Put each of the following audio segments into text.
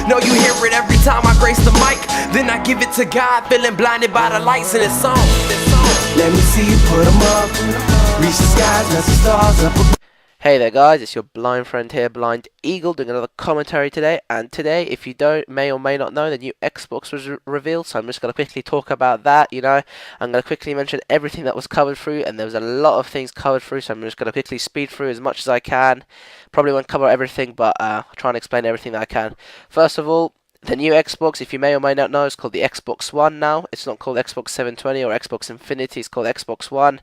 No, you hear it every time I grace the mic. Then I give it to God, feeling blinded by the lights in this song. Let me see you put 'em up. Reach the skies, let the stars up. Hey there guys, it's your blind friend here, Blind Eagle, doing another commentary today. And today, if you may or may not know, the new Xbox was revealed, so I'm just going to quickly talk about that, I'm going to quickly mention everything that was covered through, and there was a lot of things covered through, so I'm just going to quickly speed through as much as I can. Probably won't cover everything, but I'll try and explain everything that I can. First of all, the new Xbox, if you may or may not know, is called the Xbox One now. It's not called Xbox 720 or Xbox Infinity, it's called Xbox One.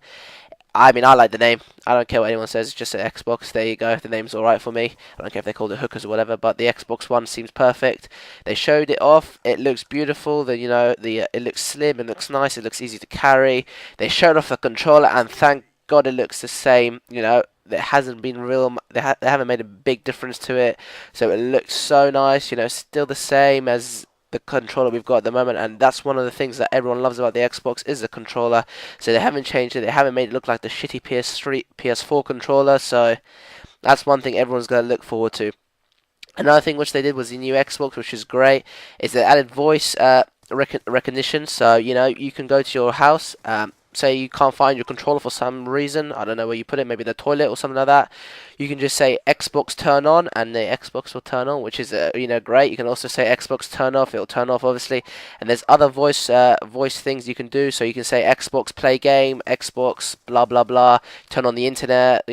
I mean, I like the name. I don't care what anyone says. It's just an Xbox. There you go. The name's alright for me. I don't care if they called it hookers or whatever. But the Xbox One seems perfect. They showed it off. It looks beautiful. It looks slim. It looks nice. It looks easy to carry. They showed off the controller, and thank God it looks the same. There hasn't been real. They haven't made a big difference to it. So it looks so nice. Still the same as the controller we've got at the moment, and that's one of the things that everyone loves about the Xbox is the controller. So they haven't changed it. They haven't made it look like the shitty PS3, PS4 controller. So that's one thing everyone's going to look forward to. Another thing which they did was the new Xbox, which is great, is they added voice recognition. So you can go to your house. Say you can't find your controller for some reason, I don't know where you put it, maybe the toilet or something like that. You can just say Xbox turn on, and the Xbox will turn on, which is great. You can also say Xbox turn off, it'll turn off obviously. And there's other voice things you can do. So you can say Xbox play game, Xbox blah blah blah, turn on the internet,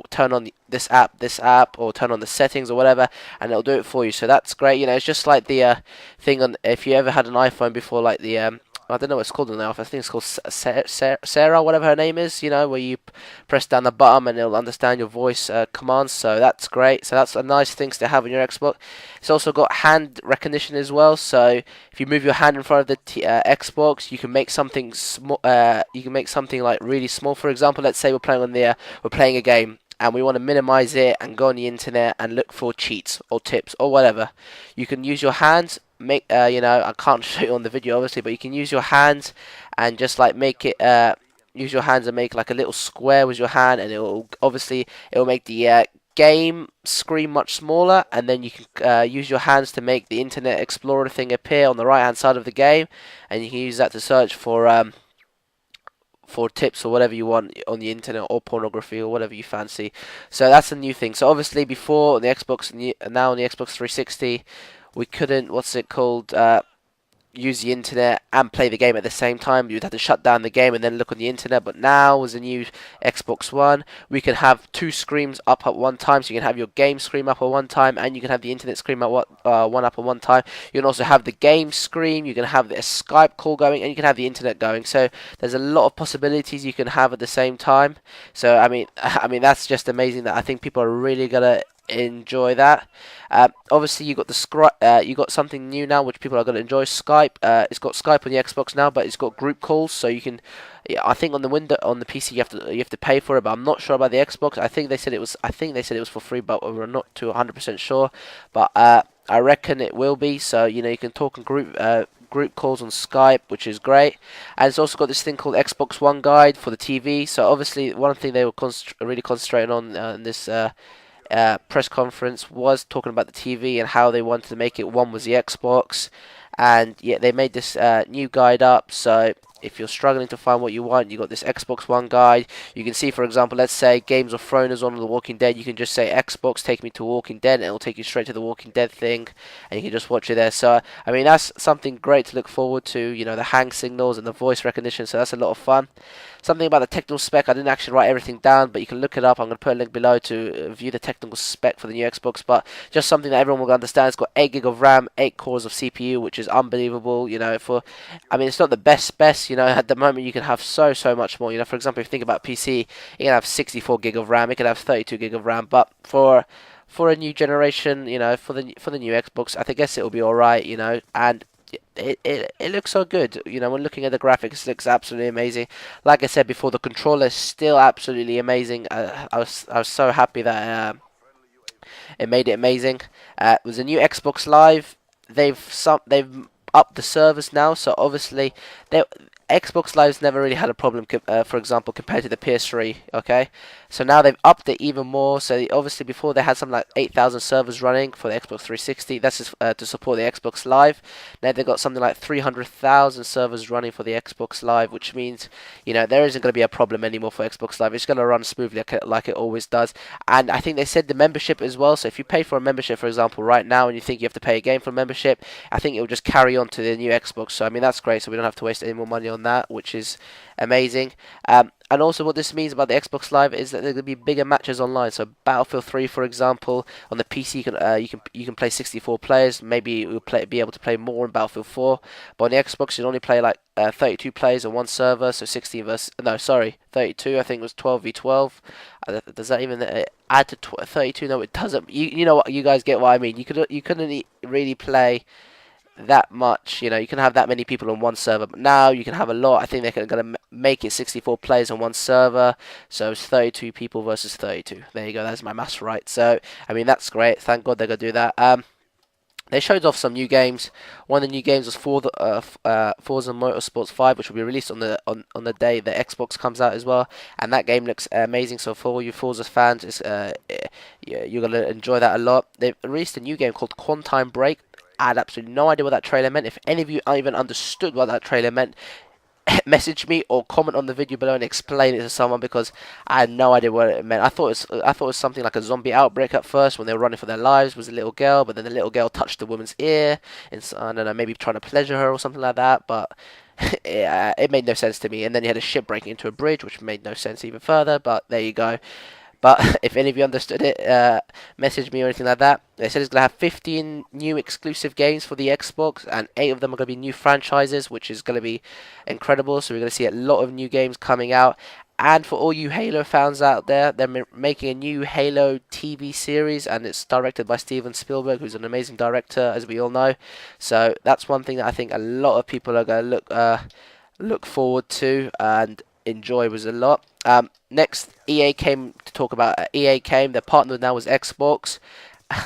turn on this app, or turn on the settings or whatever, and it'll do it for you. So that's great. It's just like the thing on, if you ever had an iPhone before, like the I don't know what it's called on the office. I think it's called Sarah, whatever her name is, where you press down the button and it'll understand your voice commands. So that's great. So that's a nice thing to have on your Xbox. It's also got hand recognition as well. So if you move your hand in front of the Xbox, you can make something small. You can make something like really small. For example, let's say we're playing a game, and we want to minimize it and go on the internet and look for cheats or tips or whatever. You can use your hands. I can't show you on the video obviously, but you can use your hands and just like make it. Use your hands and make like a little square with your hand, and it'll make the game screen much smaller, and then you can use your hands to make the Internet Explorer thing appear on the right hand side of the game, and you can use that to search for tips or whatever you want on the internet, or pornography or whatever you fancy. So that's a new thing. So obviously before on the Xbox, now on the Xbox 360, we couldn't, use the internet and play the game at the same time. You'd have to shut down the game and then look on the internet. But now, with the new Xbox One, we can have two screens up at one time. So you can have your game screen up at one time, and you can have the internet screen at one up at one time. You can also have the game screen. You can have a Skype call going, and you can have the internet going. So there's a lot of possibilities you can have at the same time. So I mean that's just amazing. That I think people are really gonna enjoy that. Obviously you got you got something new now which people are going to enjoy. Skype. It's got Skype on the Xbox now, but it's got group calls, so you can, I think on the PC you have to pay for it, but I'm not sure about the Xbox. I think they said it was for free, but we're not too 100% sure. But I reckon it will be. So you can talk in group calls on Skype, which is great. And it's also got this thing called Xbox One Guide for the TV. So obviously one thing they were really concentrating on in this press conference was talking about the TV and how they wanted to make it one was the Xbox. And yeah, they made this new guide up. So if you're struggling to find what you want, you got this Xbox One guide. You can see, for example, let's say Games of Thrones on The Walking Dead. You can just say Xbox, take me to Walking Dead, and it'll take you straight to The Walking Dead thing, and you can just watch it there. So I mean, that's something great to look forward to. The hang signals and the voice recognition. So that's a lot of fun. Something about the technical spec, I didn't actually write everything down, but you can look it up. I'm going to put a link below to view the technical spec for the new Xbox, but just something that everyone will understand. It's got 8 gig of RAM, 8 cores of CPU, which is unbelievable. I mean, it's not the best, at the moment you can have so much more. For example, if you think about PC, you can have 64 gig of RAM, it can have 32 gig of RAM, but for a new generation, for the new Xbox, I guess it'll be alright, and it looks so good. When looking at the graphics, it looks absolutely amazing. Like I said before, the controller is still absolutely amazing. I was so happy that it made it amazing. It was a new Xbox Live. They've upped the servers now, so obviously Xbox Live's never really had a problem, for example, compared to the PS3, okay? So now they've upped it even more. So obviously before they had something like 8,000 servers running for the Xbox 360. That's just, to support the Xbox Live. Now they've got something like 300,000 servers running for the Xbox Live, which means, you know, there isn't going to be a problem anymore for Xbox Live. It's going to run smoothly like it always does. And I think they said the membership as well. So if you pay for a membership, for example, right now, and you think you have to pay a game for membership, I think it will just carry on to the new Xbox. So I mean, that's great. So we don't have to waste any more money on that, which is amazing. And also what this means about the Xbox Live is that there are going to be bigger matches online. So Battlefield 3, for example, on the PC you can play 64 players. Maybe you'll be able to play more in Battlefield 4. But on the Xbox you can only play like 32 players on one server. So 16 versus 32. I think it was 12v12. Does that even add to 32? No, it doesn't. You know what? You guys get what I mean. You couldn't really play that much, you know, you can have that many people on one server, but now you can have a lot. I think they're going to make it 64 players on one server, so it's 32 people versus 32. There you go, that's my maths right. So I mean, that's great, thank God they're going to do that. They showed off some new games. One of the new games was Forza Motorsports 5, which will be released on the day the Xbox comes out as well. And that game looks amazing. So for all you Forza fans, you're going to enjoy that a lot. They've released a new game called Quantum Break. I had absolutely no idea what that trailer meant. If any of you even understood what that trailer meant, message me or comment on the video below and explain it to someone, because I had no idea what it meant. I thought it was something like a zombie outbreak at first when they were running for their lives. It was a little girl, but then the little girl touched the woman's ear, and I don't know, maybe trying to pleasure her or something like that. But it made no sense to me. And then you had a ship breaking into a bridge, which made no sense even further. But there you go. But if any of you understood it, message me or anything like that. They said it's going to have 15 new exclusive games for the Xbox, and 8 of them are going to be new franchises, which is going to be incredible. So we're going to see a lot of new games coming out. And for all you Halo fans out there, they're making a new Halo TV series, and it's directed by Steven Spielberg, who's an amazing director, as we all know. So that's one thing that I think a lot of people are going to look forward to and enjoy was a lot. Next, EA came to talk about. EA came. Their partner now was Xbox.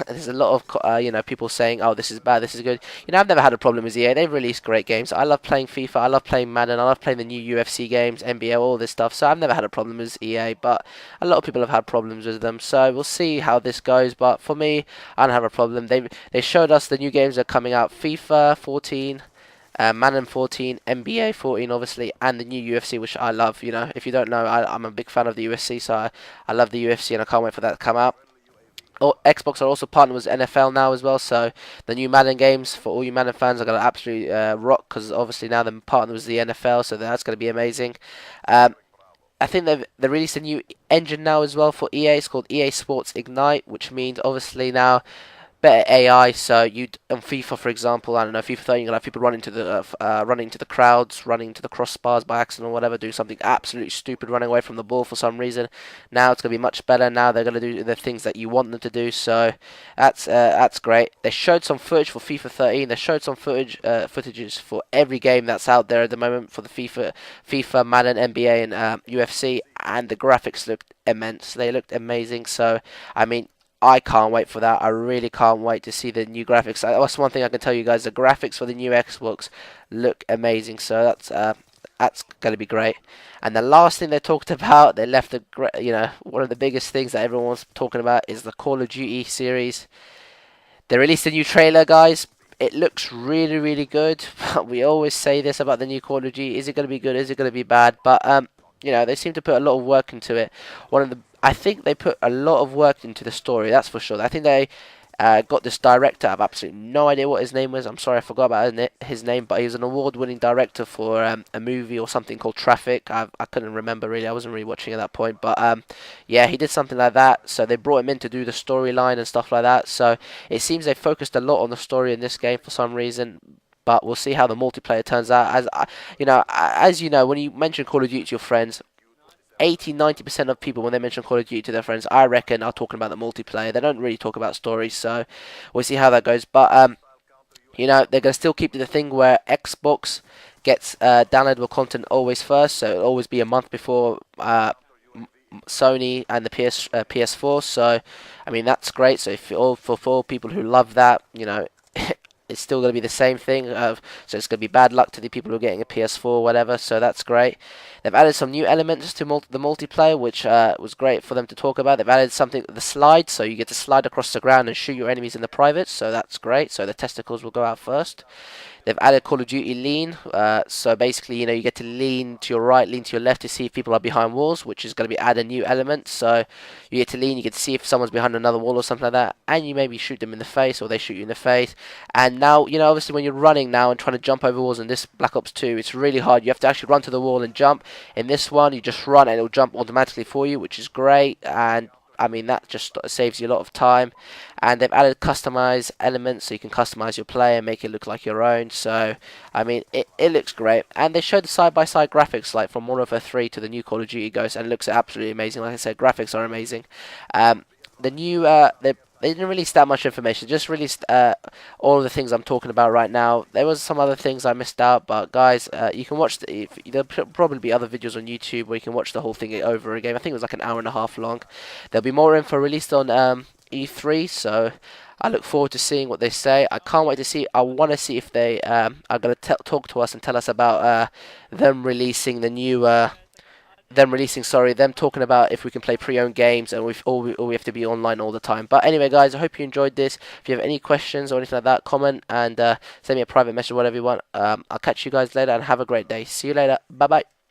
There's a lot of people saying, "Oh, this is bad, this is good." You know, I've never had a problem with EA. They've released great games. I love playing FIFA. I love playing Madden. I love playing the new UFC games, NBA, all this stuff. So I've never had a problem with EA. But a lot of people have had problems with them. So we'll see how this goes. But for me, I don't have a problem. They showed us the new games that are coming out: FIFA 14. Madden 14, NBA 14 obviously, and the new UFC, which I love. You know, if you don't know, I'm a big fan of the UFC, so I love the UFC and I can't wait for that to come out. Xbox are also partnered with NFL now as well, so the new Madden games for all you Madden fans are going to absolutely rock, because obviously now they're partnered with the NFL, so that's going to be amazing. I think they released a new engine now as well for EA. It's called EA Sports Ignite, which means obviously now better AI. So you on FIFA, for example, I don't know, FIFA 13, you're gonna have people running to the crowds, running to the crossbars by accident or whatever, doing something absolutely stupid, running away from the ball for some reason. Now it's gonna be much better. Now they're gonna do the things that you want them to do. So that's great. They showed some footage for FIFA 13. They showed some footages for every game that's out there at the moment for the FIFA, Madden, NBA, and UFC, and the graphics looked immense. They looked amazing. So I mean, I can't wait for that. I really can't wait to see the new graphics. That's one thing I can tell you guys. The graphics for the new Xbox look amazing. So that's going to be great. And the last thing they talked about, they left one of the biggest things that everyone's talking about is the Call of Duty series. They released a new trailer, guys. It looks really, really good. We always say this about the new Call of Duty. Is it going to be good? Is it going to be bad? But they seem to put a lot of work into it. I think they put a lot of work into the story, that's for sure. I think they got this director. I have absolutely no idea what his name was. I'm sorry, I forgot about his name, but he was an award-winning director for a movie or something called Traffic. I couldn't remember really. I wasn't really watching at that point, but yeah, he did something like that. So they brought him in to do the storyline and stuff like that. So it seems they focused a lot on the story in this game for some reason. But we'll see how the multiplayer turns out. As you know, when you mention Call of Duty to your friends, 80-90% of people, when they mention Call of Duty to their friends, I reckon, are talking about the multiplayer. They don't really talk about stories, so we'll see how that goes. But they're going to still keep the thing where Xbox gets downloadable content always first, so it'll always be a month before Sony and the PS4. So I mean, that's great. So for all people who love that, it's still going to be the same thing. So it's going to be bad luck to the people who are getting a PS4 or whatever. So that's great. They've added some new elements to the multiplayer, which was great for them to talk about. They've added something, the slide, so you get to slide across the ground and shoot your enemies in the private. So that's great. So the testicles will go out first. They've added Call of Duty Lean, so basically, you get to lean to your right, lean to your left to see if people are behind walls, which is going to be add a new element. So you get to lean, you get to see if someone's behind another wall or something like that, and you maybe shoot them in the face or they shoot you in the face. And now, obviously when you're running now and trying to jump over walls in this Black Ops 2, it's really hard. You have to actually run to the wall and jump. In this one, you just run and it'll jump automatically for you, which is great. And I mean, that just saves you a lot of time. And they've added customized elements, so you can customize your play and make it look like your own. So I mean, it looks great. And they showed the side-by-side graphics, like from Modern Warfare 3 to the new Call of Duty Ghosts, and it looks absolutely amazing. Like I said, graphics are amazing. The new they didn't release that much information, just released all of the things I'm talking about right now. There was some other things I missed out, but guys, you can watch there'll probably be other videos on YouTube where you can watch the whole thing over again. I think it was like an hour and a half long. There'll be more info released on E3, so I look forward to seeing what they say. I can't wait to see. I want to see if they are going to talk to us and tell us about them releasing the new them talking about if we can play pre-owned games, and we have to be online all the time. But anyway, guys, I hope you enjoyed this. If you have any questions or anything like that, comment and send me a private message, whatever you want. I'll catch you guys later and have a great day. See you later. Bye bye.